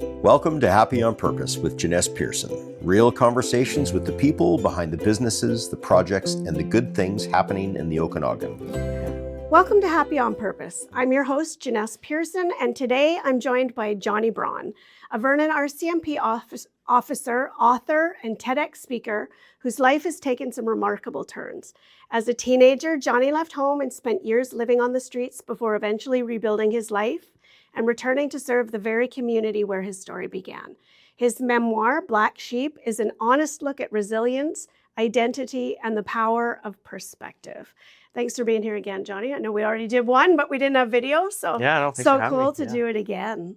Welcome to Happy on Purpose with Janess Pearson. Real conversations with the people behind the businesses, the projects, and the good things happening in the Okanagan. Welcome to Happy on Purpose. I'm your host, Janess Pearson, and today I'm joined by Jonny Braun, a Vernon RCMP officer, author, and TEDx speaker whose life has taken some remarkable turns. As a teenager, Jonny left home and spent years living on the streets before eventually rebuilding his life and returning to serve the very community where his story began. His memoir, Black Sheep, is an honest look at resilience, identity, and the power of perspective. Thanks for being here again, Jonny. I know we already did one, but we didn't have video, so cool to do it again.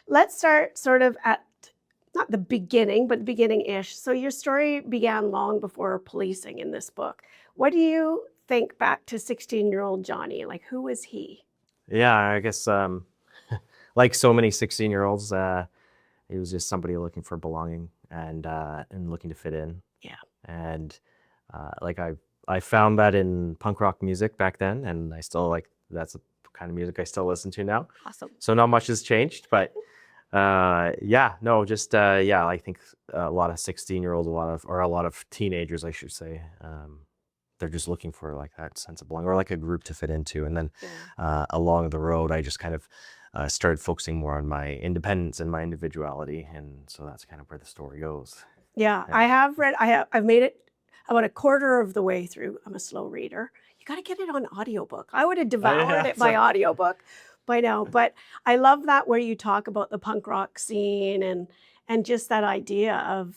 Let's start sort of at, not the beginning, but beginning-ish. So your story began long before policing in this book. What do you think back to 16-year-old Jonny? Like, who was he? Yeah, I guess like so many 16-year-olds, he was just somebody looking for belonging and looking to fit in. Yeah. And I found that in punk rock music back then, and I still that's the kind of music I still listen to now. Awesome. So not much has changed, but I think a lot of 16-year-olds, a lot of teenagers, I should say, they're just looking for like that sense of belonging or like a group to fit into. And then along the road, I just kind of started focusing more on my independence and my individuality, and so that's kind of where the story goes. Yeah. I've made it about a quarter of the way through. I'm a slow reader. You got to get it on audiobook. I would have devoured it by audiobook by now, but I love that where you talk about the punk rock scene and just that idea of,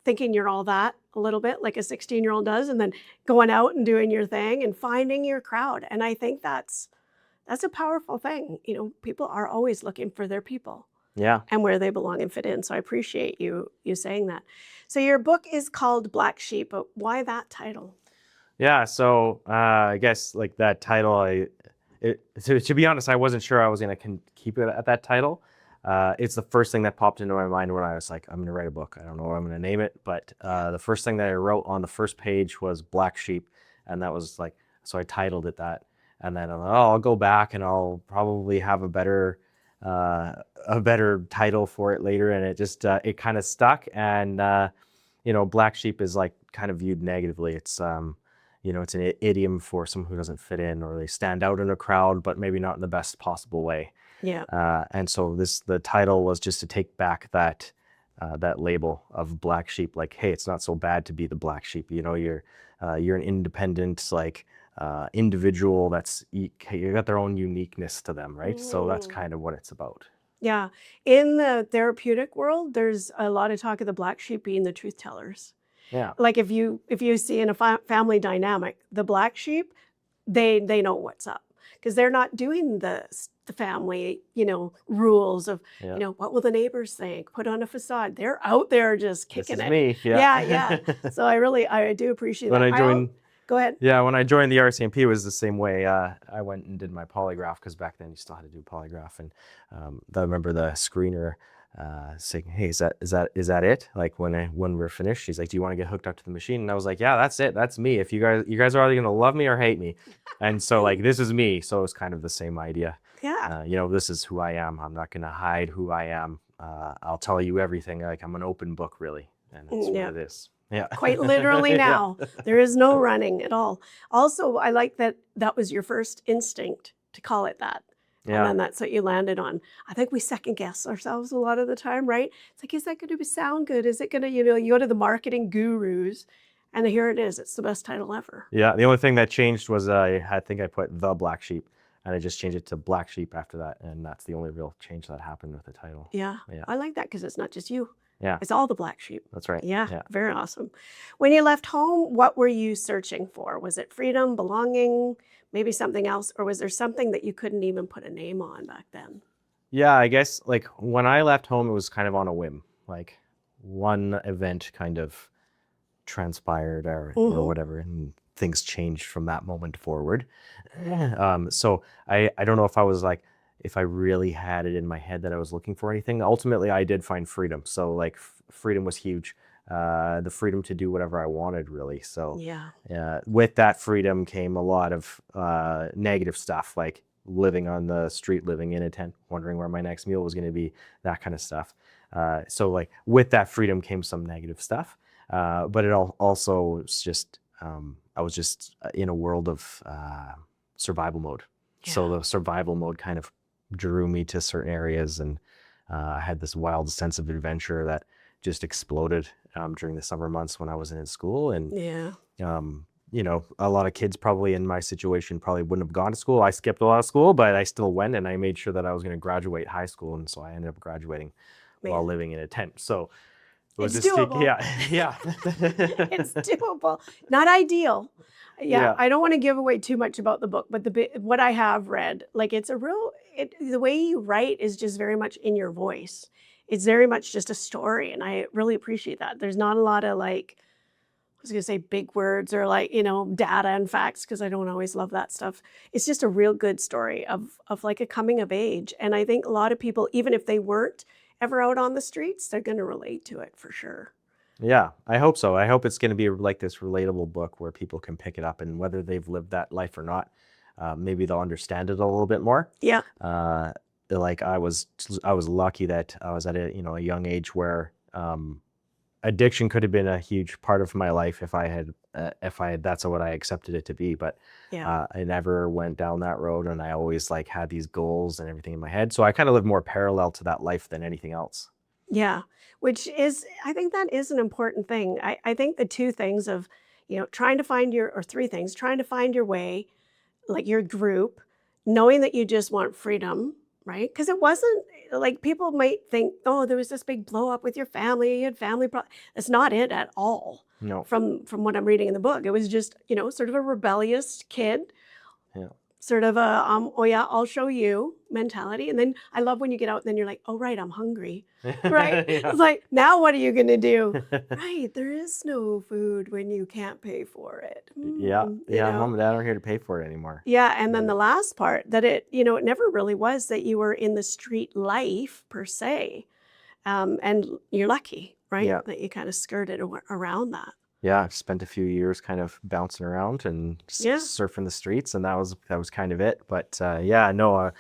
thinking you're all that a little bit like a 16-year-old does, and then going out and doing your thing and finding your crowd. And I think that's a powerful thing. People are always looking for their people. Yeah. And where they belong and fit in. So I appreciate you saying that. So your book is called Black Sheep, but why that title? Yeah, so I guess like that title, to be honest, I wasn't sure I was going to keep it at that title. It's the first thing that popped into my mind when I was like, I'm going to write a book. I don't know what I'm going to name it, but the first thing that I wrote on the first page was Black Sheep, and that was like, so I titled it that. And then I'll go back and I'll probably have a better title for it later, and it just it kind of stuck. And Black Sheep is like kind of viewed negatively. It's it's an idiom for someone who doesn't fit in, or they stand out in a crowd, but maybe not in the best possible way. Yeah. And so the title was just to take back that label of Black Sheep. Like, hey, it's not so bad to be the black sheep. You're an independent individual you got their own uniqueness to them, right? So that's kind of what it's about. Yeah. In the therapeutic world, there's a lot of talk of the black sheep being the truth tellers. Yeah. Like if you see in a family dynamic, the black sheep, they know what's up because they're not doing the family, rules of, what will the neighbors think? Put on a facade. They're out there just kicking it. This is me. Yeah. Yeah. So I do appreciate that. Go ahead. Yeah, when I joined the RCMP, it was the same way. I went and did my polygraph because back then you still had to do polygraph, and I remember the screener saying, "Hey, is that it?" Like when we're finished, she's like, "Do you want to get hooked up to the machine?" And I was like, "Yeah, that's it. That's me. If you guys are either gonna love me or hate me," and so like this is me. So it's kind of the same idea. Yeah. This is who I am. I'm not gonna hide who I am. I'll tell you everything. Like I'm an open book, really, and that's what it is. Yeah. Quite literally now. There is no running at all. Also, I like that was your first instinct to call it that. Yeah. And then that's what you landed on. I think we second guess ourselves a lot of the time, right? It's like, is that going to sound good? Is it going to, you go to the marketing gurus and here it is. It's the best title ever. Yeah. The only thing that changed was I think I put The Black Sheep, and I just changed it to Black Sheep after that. And that's the only real change that happened with the title. Yeah. I like that because it's not just you. Yeah. It's all the black sheep. That's right. Yeah, very awesome. When you left home, what were you searching for? Was it freedom, belonging, maybe something else? Or was there something that you couldn't even put a name on back then? Yeah, I guess like when I left home, it was kind of on a whim. Like one event kind of transpired or whatever, and things changed from that moment forward. So I don't know if I was like, if I really had it in my head that I was looking for anything. Ultimately, I did find freedom. So like freedom was huge. The freedom to do whatever I wanted, really. So with that freedom came a lot of negative stuff, like living on the street, living in a tent, wondering where my next meal was going to be, that kind of stuff. So like with that freedom came some negative stuff, but it also was just, I was just in a world of survival mode. Yeah. So the survival mode kind of drew me to certain areas, and I had this wild sense of adventure that just exploded during the summer months when I wasn't in school. And Yeah. you know, a lot of kids probably in my situation probably wouldn't have gone to school. I skipped a lot of school, but I still went, and I made sure that I was going to graduate high school, and so I ended up graduating while Man. living in a tent. So it was It's just doable. yeah. It's doable. Not ideal. Yeah, Yeah. I don't want to give away too much about the book, but what I have read, like it's a real, the way you write is just very much in your voice. It's very much just a story, and I really appreciate that. There's not a lot of like, I was gonna say big words or like, data and facts, because I don't always love that stuff. It's just a real good story of like a coming of age. And I think a lot of people, even if they weren't ever out on the streets, they're gonna relate to it for sure. Yeah, I hope so. I hope it's going to be like this relatable book where people can pick it up, and whether they've lived that life or not, maybe they'll understand it a little bit more. Yeah. Like I was lucky that I was at a young age where addiction could have been a huge part of my life if I had that's what I accepted it to be. But Yeah. I never went down that road, and I always like had these goals and everything in my head. So I kind of lived more parallel to that life than anything else. Yeah, which is, I think that is an important thing. I think the two things of, trying to find or three things, trying to find your way, like your group, knowing that you just want freedom, right? Because it wasn't like people might think, oh, there was this big blow up with your family, you had family problems. That's not it at all. No. From what I'm reading in the book, it was just, sort of a rebellious kid. Yeah. Sort of a, oh yeah, I'll show you mentality. And then I love when you get out and then you're like, oh, right, I'm hungry, right? Yeah. It's like, now what are you going to do? Right, there is no food when you can't pay for it. Yeah. Mom and dad aren't here to pay for it anymore. Yeah, and then the last part that it never really was that you were in the street life per se. And you're lucky, right? Yeah. That you kind of skirted around that. Yeah, I spent a few years kind of bouncing around and Yeah. surfing the streets, and that was kind of it. But yeah, no,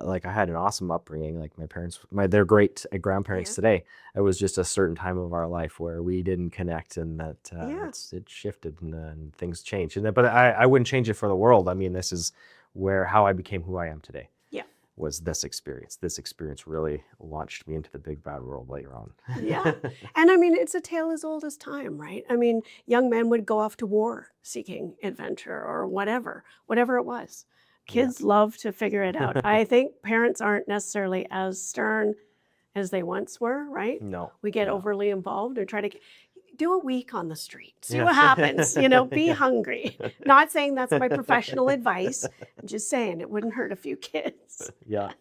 like I had an awesome upbringing. Like my parents, they're great grandparents Yeah. today. It was just a certain time of our life where we didn't connect, and that Yeah. it shifted, and things changed. But I wouldn't change it for the world. I mean, this is how I became who I am today. Yeah. Was this experience. This experience really launched me into the big bad world later on. Yeah. And I mean, it's a tale as old as time, right? I mean, young men would go off to war seeking adventure or whatever it was. Kids love to figure it out. I think parents aren't necessarily as stern as they once were, right? No. We get no. overly involved and try to do a week on the street, see Yeah. what happens, be hungry. Not saying that's my professional advice. I'm just saying it wouldn't hurt a few kids. Yeah.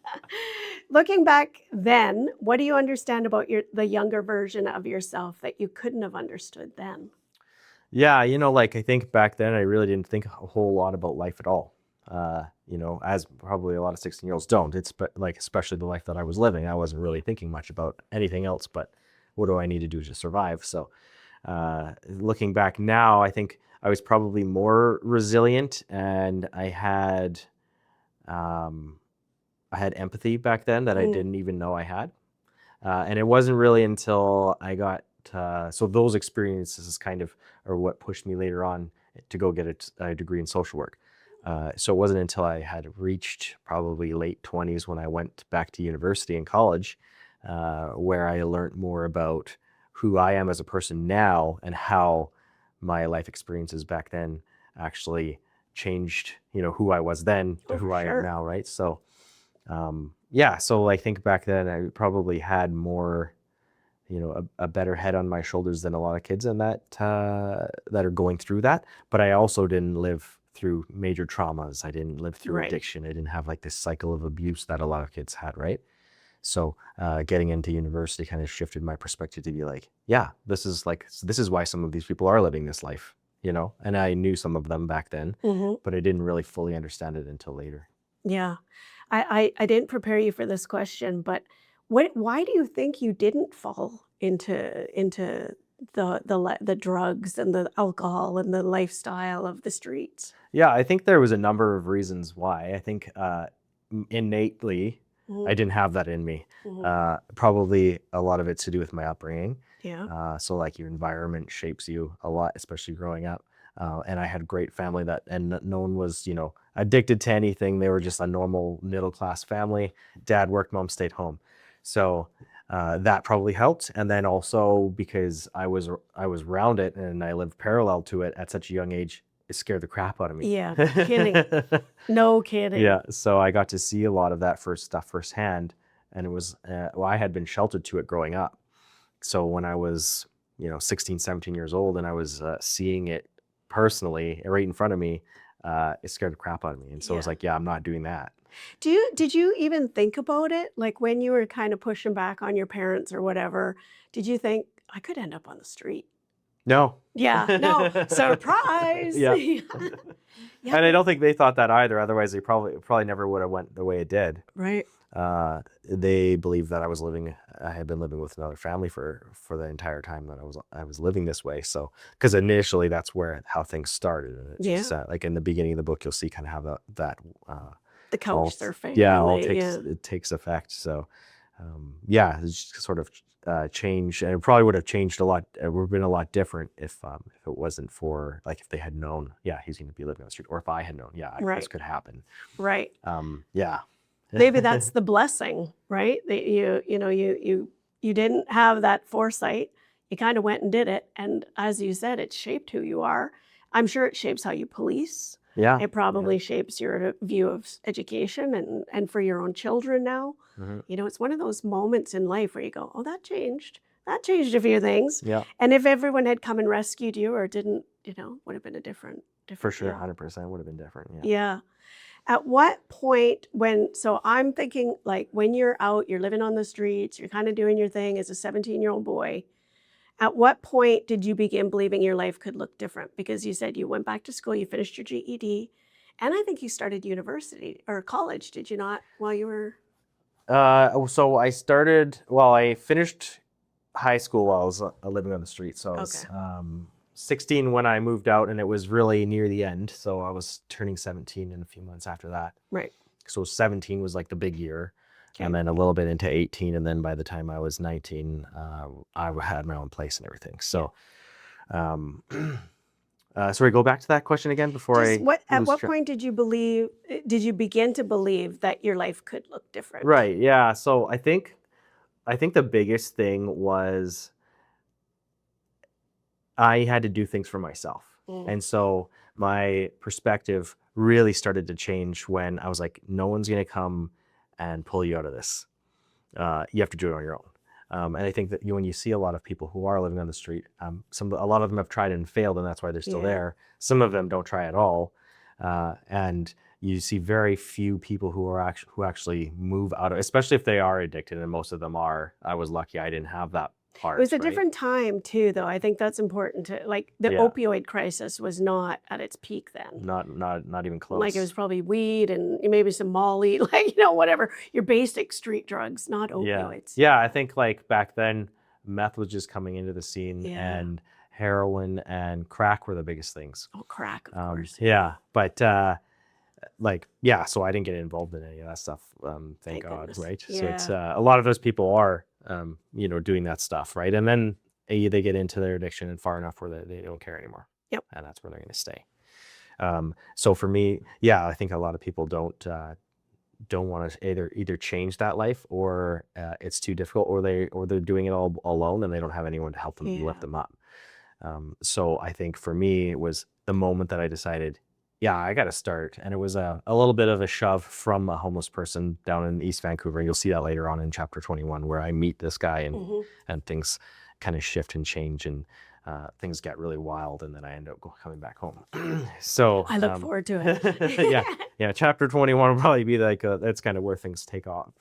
Looking back then, what do you understand about the younger version of yourself that you couldn't have understood then? Yeah, like I think back then I really didn't think a whole lot about life at all. As probably a lot of 16-year-olds don't. It's like especially the life that I was living, I wasn't really thinking much about anything else but what do I need to do to survive. So looking back now, I think I was probably more resilient, and I had empathy back then that I didn't even know I had. And it wasn't really until I got, so those experiences kind of are what pushed me later on to go get a degree in social work. So it wasn't until I had reached probably late 20s when I went back to university and college, where I learned more about who I am as a person now and how my life experiences back then actually changed, who I was then to who I am now, right? So, so I think back then I probably had more, a better head on my shoulders than a lot of kids in that are going through that. But I also didn't live through major traumas. I didn't live through addiction. I didn't have like this cycle of abuse that a lot of kids had, right? So getting into university kind of shifted my perspective to be like, yeah, this is why some of these people are living this life, and I knew some of them back then, but I didn't really fully understand it until later. Yeah. I didn't prepare you for this question, but why do you think you didn't fall into the drugs and the alcohol and the lifestyle of the streets? Yeah, I think there was a number of reasons why. I think innately, I Mhm, didn't have that in me. mhm. Probably a lot of it's to do with my upbringing. Yeah. So like your environment shapes you a lot, especially growing up. And I had a great family and no one was, addicted to anything. They were just a normal middle class family. Dad worked, mom stayed home. So that probably helped. And then also because I was around it and I lived parallel to it at such a young age, it scared the crap out of me. Yeah, kidding. No kidding. Yeah, so I got to see a lot of that stuff firsthand, and it was well, I had been sheltered to it growing up. So when I was, 16, 17 years old, and I was seeing it personally right in front of me, it scared the crap out of me. And so I was Yeah. like, yeah, I'm not doing that. Did you even think about it? Like when you were kind of pushing back on your parents or whatever, did you think I could end up on the street? No. Yeah, no, surprise. Yeah. Yeah, And I don't think they thought that either. Otherwise, they probably never would have went the way it did. right. They believed that I had been living with another family for the entire time that I was living this way. So, because initially that's how things started. And it Yeah. just, like in the beginning of the book, you'll see kind of how that, The all, couch surfing. yeah, and all the- it takes effect. So, yeah, it's just sort of changed, and it probably would have changed a lot. It would have been a lot different if it wasn't for, like, if they had known, yeah, he's going to be living on the street, or if I had known, yeah, Right. this could happen. Right. Yeah. Maybe that's the blessing, right? That you didn't have that foresight. You kind of went and did it, and as you said, it shaped who you are. I'm sure it shapes how you police. Yeah. It probably shapes your view of education and for your own children now. Mhm. It's one of those moments in life where you go, oh, that changed. That changed a few things. Yeah. And if everyone had come and rescued you or didn't, would have been a different For sure, deal. 100% would have been different. Yeah. Yeah. At what point so I'm thinking like when you're out, you're living on the streets, you're kind of doing your thing as a 17-year-old boy. At what point did you begin believing your life could look different? Because you said you went back to school, you finished your GED, and I think you started university or college, did you not, while you were? So I finished high school while I was living on the street. So I was 16 when I moved out, and it was really near the end. So I was turning 17 in a few months after that. Right. So 17 was like the big year. Okay. And then a little bit into 18. And then by the time I was 19, I had my own place and everything. So, sorry, go back to that question again before At lose what track. point did you begin to believe that your life could look different? Right. Yeah. So I think the biggest thing was I had to do things for myself. Mm. And so my perspective really started to change when I was like, no one's going to come and pull you out of this. You have to do it on your own. And I think that when you see a lot of people who are living on the street, a lot of them have tried and failed, and that's why they're still there. Some of them don't try at all. And you see very few people who actually move out of, especially if they are addicted, and most of them are. I was lucky I didn't have that part. It was a right? different time too, though. I think that's important to the opioid crisis was not at its peak then. Not even close. Like it was probably weed and maybe some Molly, whatever, your basic street drugs, not opioids. Yeah, I think like back then, meth was just coming into the scene, and heroin and crack were the biggest things. Oh, crack, of course. Yeah, but so I didn't get involved in any of that stuff. Thank God, goodness. right? Yeah. So it's a lot of those people are, doing that stuff, right? And then they get into their addiction and far enough where they don't care anymore. Yep. And that's where they're going to stay. So for me, yeah, I think a lot of people don't want to either change that life, or it's too difficult, or they're doing it all alone and they don't have anyone to help them lift them up. So I think for me, it was the moment that I decided, yeah, I got to start. And it was a little bit of a shove from a homeless person down in East Vancouver. And you'll see that later on in chapter 21, where I meet this guy and things kind of shift and change, and things get really wild. And then I end up coming back home. So I look forward to it. yeah. Chapter 21 will probably be like, that's kind of where things pick up.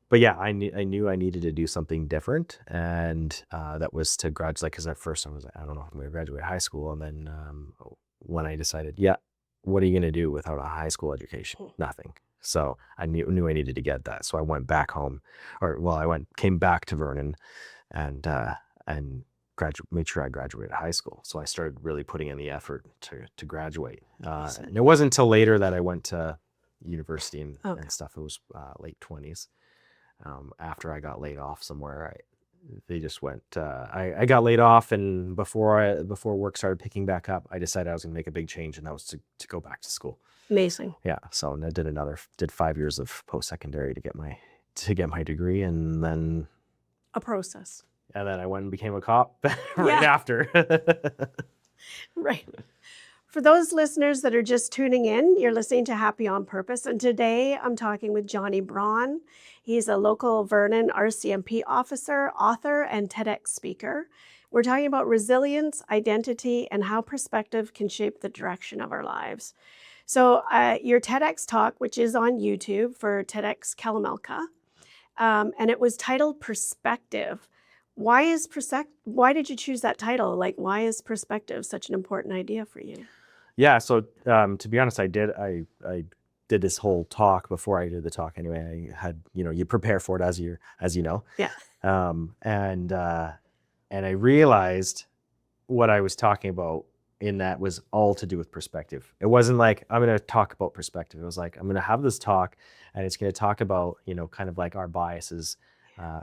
But yeah, I knew I needed to do something different, and that was to graduate. Because at first I was like, I don't know if I'm going to graduate high school, and then when I decided, what are you going to do without a high school education? Nothing. So I knew I needed to get that. So I went back home, came back to Vernon, and made sure I graduated high school. So I started really putting in the effort to graduate. And it wasn't until later that I went to university and stuff. It was late 20s. After I got laid off somewhere, they just went. I got laid off, and before work started picking back up, I decided I was going to make a big change, and that was to go back to school. Amazing. Yeah. So I did 5 years of post-secondary to get my degree, and then A process. And then I went and became a cop right after. Right. For those listeners that are just tuning in, you're listening to Happy on Purpose. And today I'm talking with Jonny Braun. He's a local Vernon RCMP officer, author, and TEDx speaker. We're talking about resilience, identity, and how perspective can shape the direction of our lives. So your TEDx talk, which is on YouTube for TEDx Kalamalka, and it was titled Perspective. Why did you choose that title? Like, why is perspective such an important idea for you? Yeah. So to be honest, I did this whole talk before I did the talk anyway. I had, you prepare for it as you know. Yeah. And I realized what I was talking about in that was all to do with perspective. It wasn't like, I'm going to talk about perspective. It was like, I'm going to have this talk and it's going to talk about, kind of like our biases,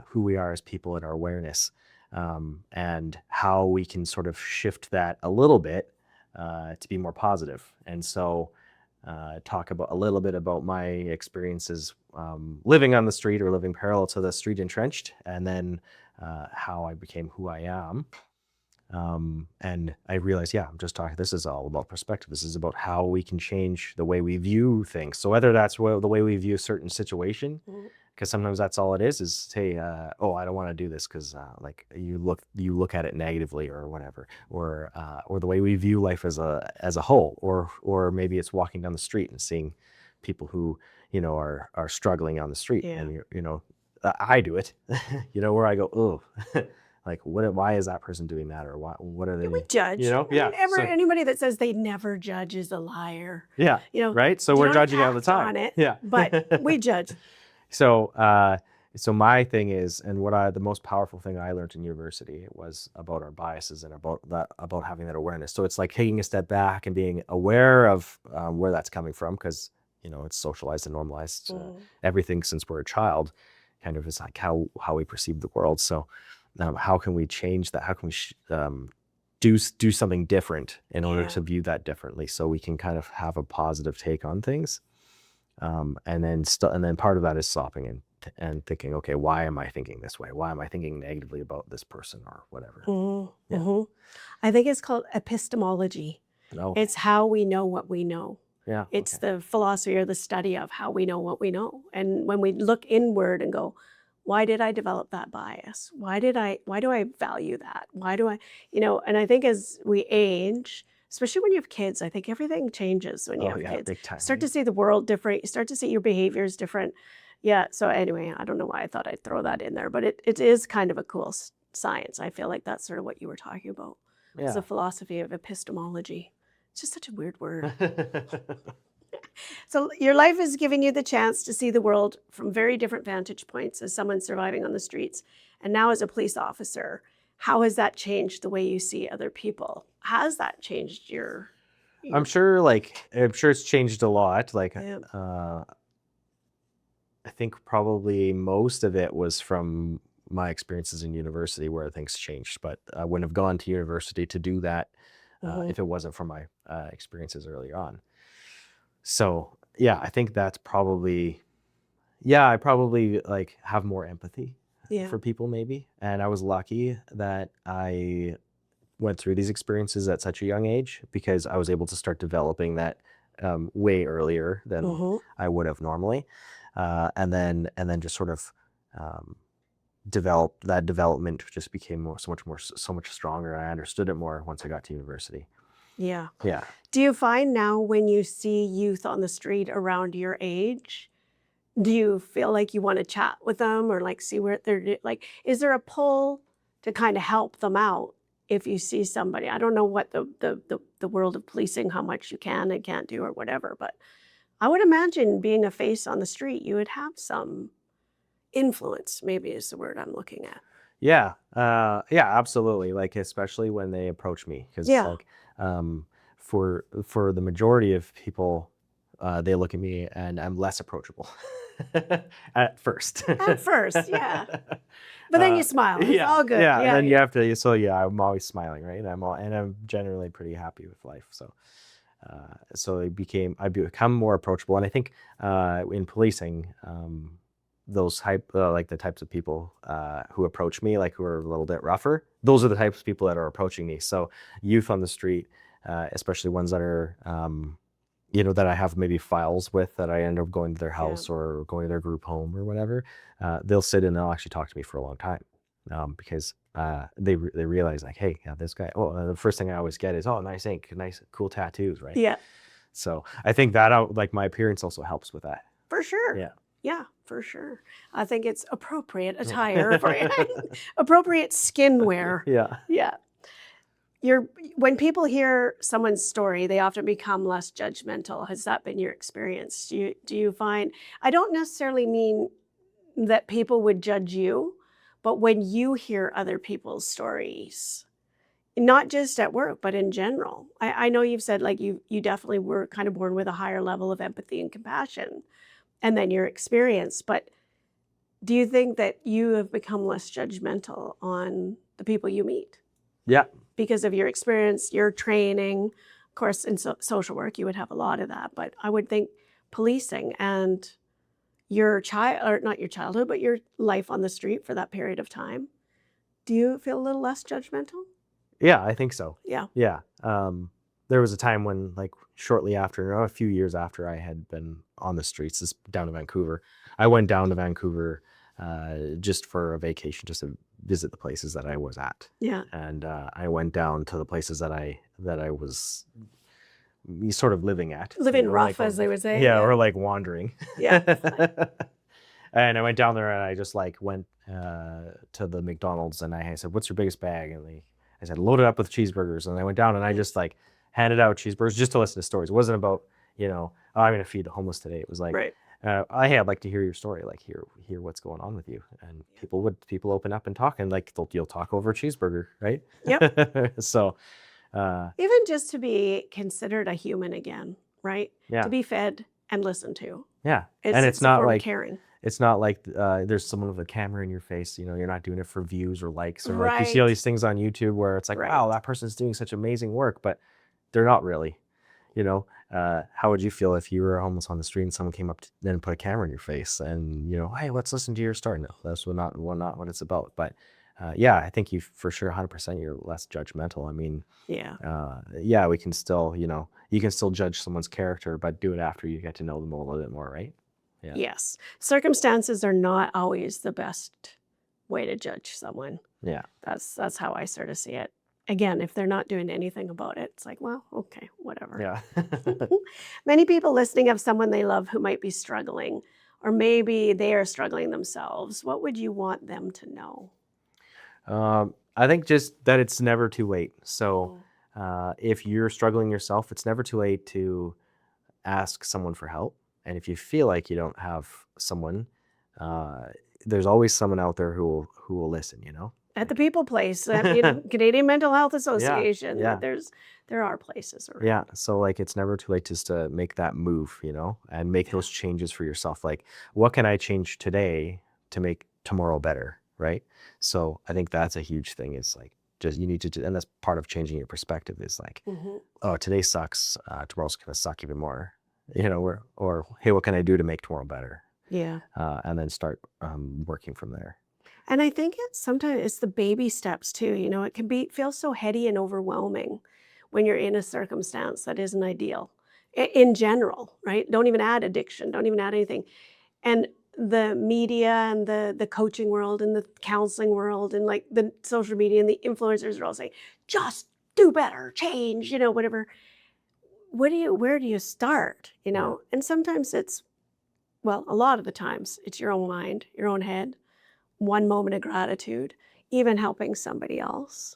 who we are as people and our awareness, and how we can sort of shift that a little bit to be more positive. And so talk about a little bit about my experiences living on the street or living parallel to the street entrenched, and then how I became who I am. And I realized, I'm just talking, this is all about perspective. This is about how we can change the way we view things. So whether that's the way we view a certain situation, because sometimes that's all it is hey, I don't want to do this because like you look at it negatively or whatever, or the way we view life as a whole, or maybe it's walking down the street and seeing people who, are struggling on the street, and I do it, where I go, oh, like why is that person doing that, or what are they? We judge. Anybody that says they never judge is a liar. Yeah. Right. So we're judging all the time. On it, yeah. But we judge. So my thing is, and the most powerful thing I learned in university was about our biases and about having that awareness. So it's like taking a step back and being aware of where that's coming from, because it's socialized and normalized. Everything since we're a child, kind of is like how we perceive the world. So how can we change that? How can we do something different in order to view that differently, so we can kind of have a positive take on things? And then part of that is stopping and thinking, okay, why am I thinking this way? Why am I thinking negatively about this person or whatever? I think it's called epistemology. It's how we know what we know. Yeah. It's the philosophy or the study of how we know what we know. And when we look inward and go, why did I develop that bias? Why do I value that? Why do I, and I think as we age, especially when you have kids, I think everything changes when you have kids. Big time. You start to see the world different. You start to see your behaviors different. Yeah. So anyway, I don't know why I thought I'd throw that in there, but it is kind of a cool science. I feel like that's sort of what you were talking about. Yeah. It's a philosophy of epistemology. It's just such a weird word. So your life has given you the chance to see the world from very different vantage points as someone surviving on the streets. And now as a police officer, how has that changed the way you see other people? Has that changed your... I'm sure it's changed a lot. I think probably most of it was from my experiences in university where things changed, but I wouldn't have gone to university to do that if it wasn't for my experiences early on. So I think that's probably, I probably like have more empathy for people maybe. And I was lucky that I went through these experiences at such a young age, because I was able to start developing that way earlier than I would have normally. And then just sort of development just became so much stronger. I understood it more once I got to university. Yeah. Yeah. Do you find now when you see youth on the street around your age, do you feel like you want to chat with them or like see where they're like, is there a pull to kind of help them out if you see somebody? I don't know what the world of policing, how much you can and can't do or whatever, but I would imagine being a face on the street, you would have some influence, maybe is the word I'm looking at. Yeah. Yeah, absolutely. Like, especially when they approach me, because Yeah. like, for the majority of people, they look at me and I'm less approachable at first. At first, yeah. But then you smile. It's Yeah, all good. yeah. And Yeah. then you have to. So yeah, I'm always smiling, right? I'm generally pretty happy with life. So I become more approachable, and I think in policing, like the types of people who approach me, like who are a little bit rougher, those are the types of people that are approaching me. So youth on the street, especially ones that are that I have maybe files with, that I end up going to their house or going to their group home or whatever, they'll sit and they'll actually talk to me for a long time, because they realize like, hey, yeah, this guy. Well, the first thing I always get is, oh, nice ink, nice, cool tattoos, right? Yeah. So I think that like my appearance also helps with that. For sure. Yeah. Yeah, for sure. I think it's appropriate attire for appropriate skin wear. Yeah. Yeah. When people hear someone's story, they often become less judgmental. Has that been your experience? Do you find, I don't necessarily mean that people would judge you, but when you hear other people's stories, not just at work, but in general, I know you've said like you definitely were kind of born with a higher level of empathy and compassion, and then your experience. But do you think that you have become less judgmental on the people you meet? Yeah. Because of your experience, your training. Of course, in social work, you would have a lot of that. But I would think policing and your not your childhood, but your life on the street for that period of time. Do you feel a little less judgmental? Yeah, I think so. Yeah. Yeah. There was a time when, like, shortly after, a few years after I had been on the streets, this down to Vancouver, I went down to Vancouver just for a vacation, just to visit the places that I was at. Yeah. And I went down to the places that I was sort of living at. Living rough, like, as they would say. Yeah, or like wandering. Yeah. And I went down there and I just like went to the McDonald's and I said, "What's your biggest bag?" And I said, "Load it up with cheeseburgers." And I went down and I just like handed out cheeseburgers just to listen to stories. It wasn't about, oh, I'm going to feed the homeless today. It was like, Right. hey, I'd like to hear your story, like hear what's going on with you. And people open up and talk, and like you'll talk over a cheeseburger, right? Yep. So even just to be considered a human again, right? Yeah. To be fed and listened to. Yeah. And it's not like caring. It's not like there's someone with a camera in your face. You're not doing it for views or likes, or Right. like you see all these things on YouTube where it's like, Right. wow, that person's doing such amazing work, but they're not really. How would you feel if you were homeless on the street and someone came up and put a camera in your face and hey, let's listen to your story? No, that's not what it's about. But yeah, I think you for sure 100% you're less judgmental. I mean, yeah, we can still, you can still judge someone's character, but do it after you get to know them a little bit more, right? Yeah. Yes. Circumstances are not always the best way to judge someone. Yeah. That's how I sort of see it. Again, if they're not doing anything about it, it's like, well, okay, whatever. Yeah. Many people listening have someone they love who might be struggling, or maybe they are struggling themselves. What would you want them to know? I think just that it's never too late. So if you're struggling yourself, it's never too late to ask someone for help. And if you feel like you don't have someone, there's always someone out there who will listen, At the People Place, Canadian Mental Health Association. Yeah. There are places around. Yeah. So like, it's never too late just to make that move, and make those changes for yourself. Like, what can I change today to make tomorrow better? Right. So I think that's a huge thing. It's like, just, you need to, and that's part of changing your perspective is like, oh, today sucks. Tomorrow's going to suck even more, or hey, what can I do to make tomorrow better? Yeah. And then start working from there. And I think sometimes it's the baby steps too. It can feel so heady and overwhelming when you're in a circumstance that isn't ideal in general, right? Don't even add addiction, don't even add anything. And the media and the coaching world and the counseling world and like the social media and the influencers are all saying, just do better, change, whatever. Where do you start, Yeah. And sometimes a lot of the times it's your own mind, your own head, one moment of gratitude, even helping somebody else,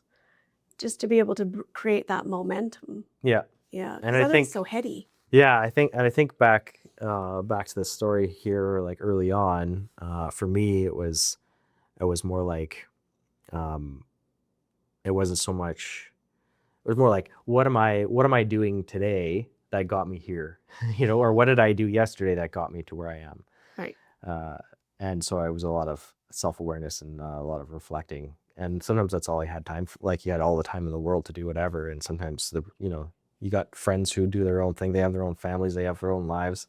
just to be able to create that momentum. Yeah. Yeah. And I think it's so heady. Yeah, I think back to this story here, like early on, for me, it was more like it wasn't so much, it was more like, what am I doing today that got me here? Or what did I do yesterday that got me to where I am? Right. And so I was a lot of self-awareness and a lot of reflecting. And sometimes that's all I had time for. Like, you had all the time in the world to do whatever. And sometimes you got friends who do their own thing. They have their own families. They have their own lives.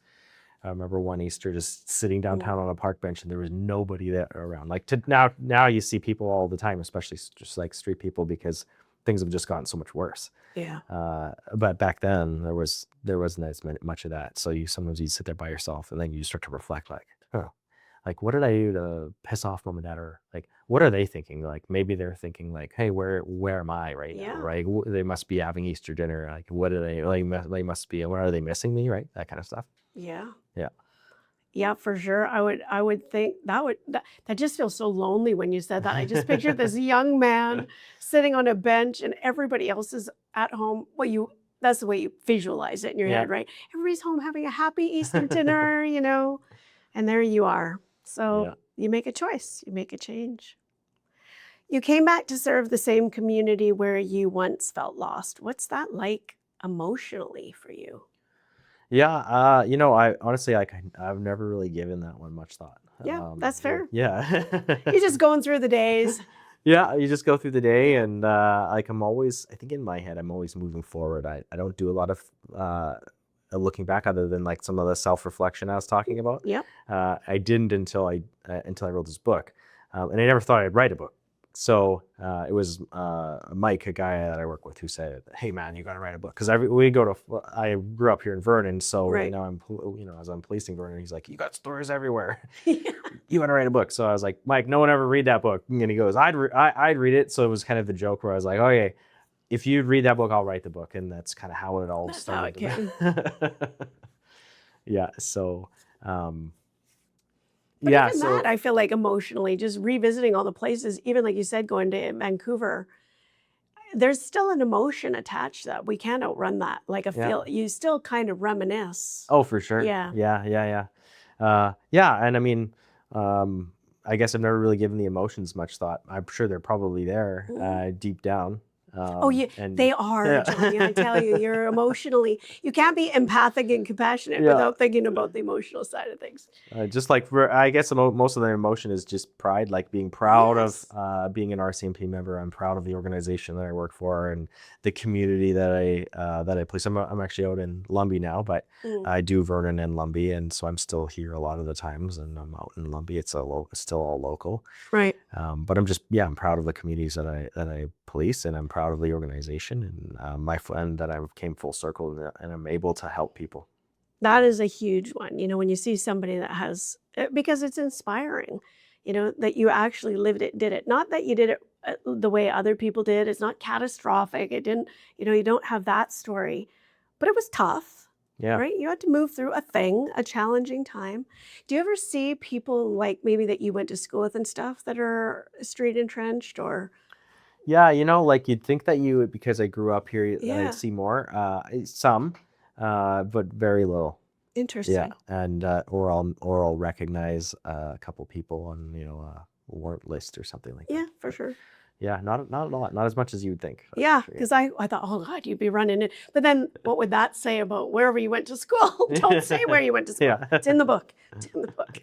I remember one Easter just sitting downtown on a park bench and there was nobody there around. Like, now you see people all the time, especially just like street people, because things have just gotten so much worse. Yeah. But back then there wasn't as much of that. So sometimes you sit there by yourself and then you start to reflect, like, oh, like, what did I do to piss off mom and dad? Or like, what are they thinking? Like, maybe they're thinking like, hey, where am I right now? Right? They must be having Easter dinner. Like, what do they must be, where are they missing me? Right? That kind of stuff. Yeah. Yeah. Yeah, for sure. I would think that just feels so lonely when you said that. I just pictured this young man sitting on a bench and everybody else is at home. Well, that's the way you visualize it in your head, right? Everybody's home having a happy Easter dinner, and there you are. So you make a choice, you make a change. You came back to serve the same community where you once felt lost. What's that like emotionally for you? Yeah, I honestly, I've never really given that one much thought. Yeah, that's fair. Yeah. You're just going through the days. Yeah, you just go through the day, and like, I think in my head, I'm always moving forward. I don't do a lot of looking back, other than like some of the self-reflection I was talking about. Yeah. I didn't until I wrote this book, and I never thought I'd write a book. So it was Mike, a guy that I work with, who said, "Hey man, you got to write a book." Because I grew up here in Vernon, so now as I'm policing Vernon, he's like, "You got stories everywhere. You got to write a book." So I was like, "Mike, no one ever read that book." And he goes, "I'd read it." So it was kind of the joke where I was like, "Okay, if you read that book, I'll write the book," and that's kind of how it all started. How it came. Yeah. So. But even that, I feel like emotionally, just revisiting all the places, even like you said, going to Vancouver, there's still an emotion attached that we can't outrun that. Like you still kind of reminisce. Oh, for sure. Yeah. Yeah. And I mean, I guess I've never really given the emotions much thought. I'm sure they're probably there deep down. They are, Johnny. I tell you, you can't be empathic and compassionate without thinking about the emotional side of things. Just like, I guess most of their emotion is just pride, like being proud of being an RCMP member. I'm proud of the organization that I work for and the community that I police. I'm actually out in Lumbee now, but I do Vernon and Lumbee, and so I'm still here a lot of the times, and I'm out in Lumbee. It's still all local, right? But I'm proud of the communities that I police, and I'm proud of the organization and my friend that I came full circle and I'm able to help people. That is a huge one. When you see somebody that has, because it's inspiring, that you actually lived it, did it. Not that you did it the way other people did. It's not catastrophic. It didn't, you don't have that story, but it was tough. Yeah. Right. You had to move through a challenging time. Do you ever see people like maybe that you went to school with and stuff that are street entrenched or? Yeah, like you'd think that because I grew up here, I'd see more, some, but very little. Interesting. Yeah, and or I'll recognize a couple people on a warrant list or something like that. Yeah, for sure. Yeah, not a lot, not as much as you'd think. Yeah, because I thought, oh God, you'd be running it. But then what would that say about wherever you went to school? Don't say where you went to school. Yeah. It's in the book. It's in the book.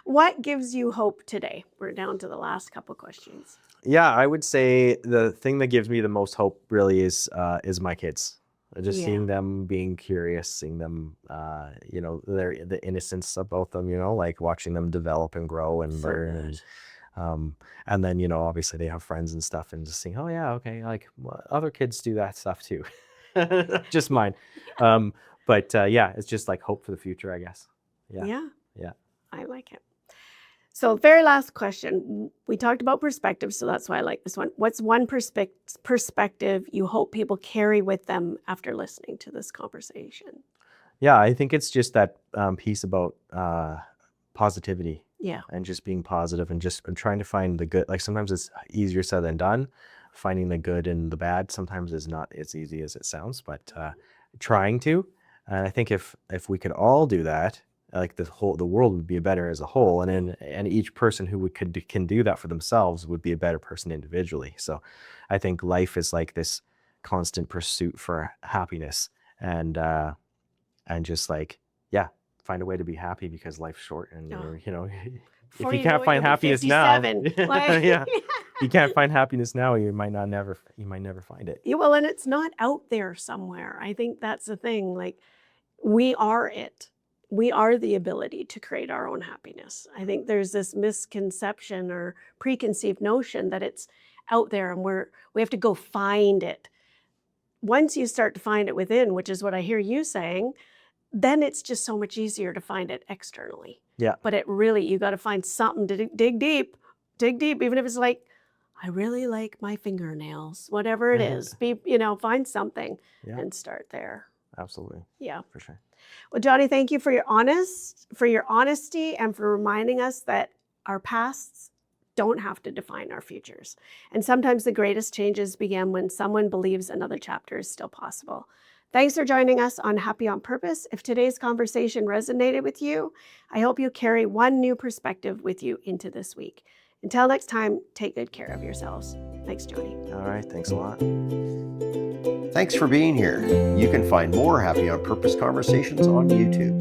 What gives you hope today? We're down to the last couple questions. Yeah, I would say the thing that gives me the most hope really is my kids. Just seeing them being curious, seeing them, the innocence of both of them, like watching them develop and grow and learn. And then, obviously they have friends and stuff, and just seeing, oh yeah, okay, like other kids do that stuff too. Just mine. But it's just like hope for the future, I guess. Yeah. I like it. So very last question. We talked about perspective, so that's why I like this one. What's one perspective you hope people carry with them after listening to this conversation? Yeah, I think it's just that piece about positivity. Yeah. And just being positive and just trying to find the good. Like sometimes it's easier said than done. Finding the good and the bad sometimes is not as easy as it sounds, but trying to. And I think if we could all do that, like the world would be better as a whole, and each person who can do that for themselves would be a better person individually. So I think life is like this constant pursuit for happiness, and just like, yeah, find a way to be happy, because life's short, and if Before you you know can't it, find you'll be happiness now, 57. Like- yeah, you can't find happiness now, you might never find it. Yeah, well, and it's not out there somewhere. I think that's the thing. Like, we are it. We are the ability to create our own happiness. I think there's this misconception or preconceived notion that it's out there and we have to go find it. Once you start to find it within, which is what I hear you saying, then it's just so much easier to find it externally. Yeah. But you got to find something to dig deep, even if it's like, I really like my fingernails, whatever it is, find something and start there. Absolutely. Yeah. For sure. Well, Jonny, thank you for your honesty and for reminding us that our pasts don't have to define our futures. And sometimes the greatest changes begin when someone believes another chapter is still possible. Thanks for joining us on Happy on Purpose. If today's conversation resonated with you, I hope you carry one new perspective with you into this week. Until next time, take good care of yourselves. Thanks, Jonny. All right. Thanks a lot. Thanks for being here. You can find more Happy on Purpose conversations on YouTube.